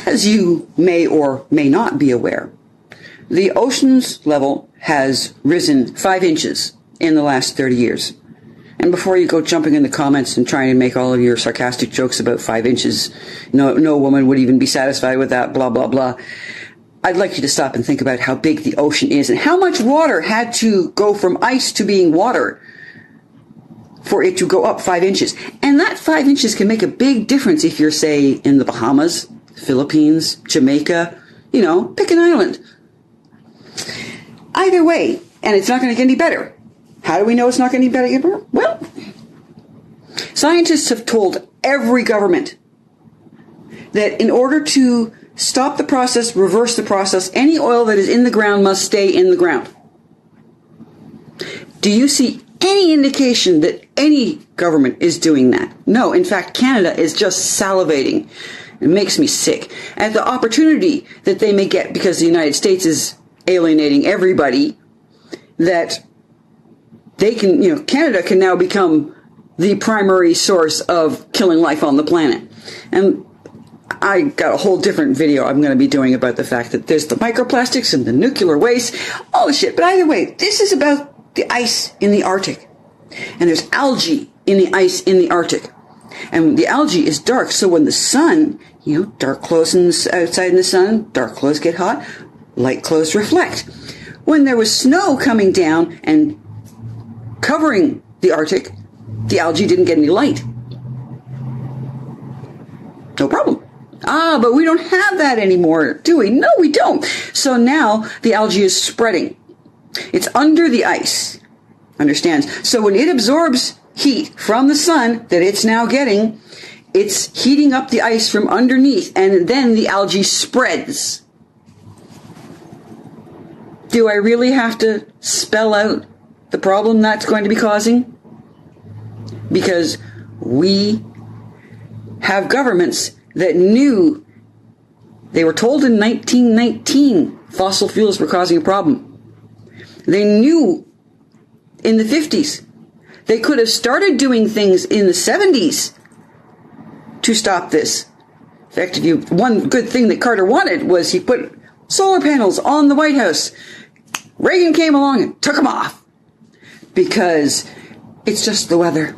As you may or may not be aware, the ocean's level has risen 5 inches in the last 30 years. And before you go jumping in the comments and trying to make all of your sarcastic jokes about 5 inches, no woman would even be satisfied with that, blah, blah, blah. I'd like you to stop and think about how big the ocean is and how much water had to go from ice to being water for it to go up 5 inches. And that 5 inches can make a big difference if you're, say, in the Bahamas, Philippines, Jamaica, pick an island. Either way, and it's not going to get any better. How do we know it's not going to get any better? Well, scientists have told every government that in order to stop the process, reverse the process, any oil that is in the ground must stay in the ground. Do you see any indication that any government is doing that? No. In fact, Canada is just salivating. It makes me sick at the opportunity that they may get because the United States is alienating everybody, that they can, Canada can now become the primary source of killing life on the planet. And I got a whole different video I'm going to be doing about the fact that there's the microplastics and the nuclear waste, all the shit. But either way, this is about the ice in the Arctic. And there's algae in the ice in the Arctic. And the algae is dark, so when the sun, dark clothes outside in the sun, dark clothes get hot, light clothes reflect. When there was snow coming down and covering the Arctic, the algae didn't get any light. No problem. But we don't have that anymore, do we? No, we don't. So now the algae is spreading. It's under the ice. Understands? So when it absorbs heat from the sun that it's now getting, it's heating up the ice from underneath, and then the algae spreads. Do I really have to spell out the problem that's going to be causing? Because we have governments that knew, they were told in 1919 fossil fuels were causing a problem. They knew in the 50s. They could have started doing things in the 70s to stop this. In fact, one good thing that Carter wanted was he put solar panels on the White House. Reagan came along and took them off because it's just the weather.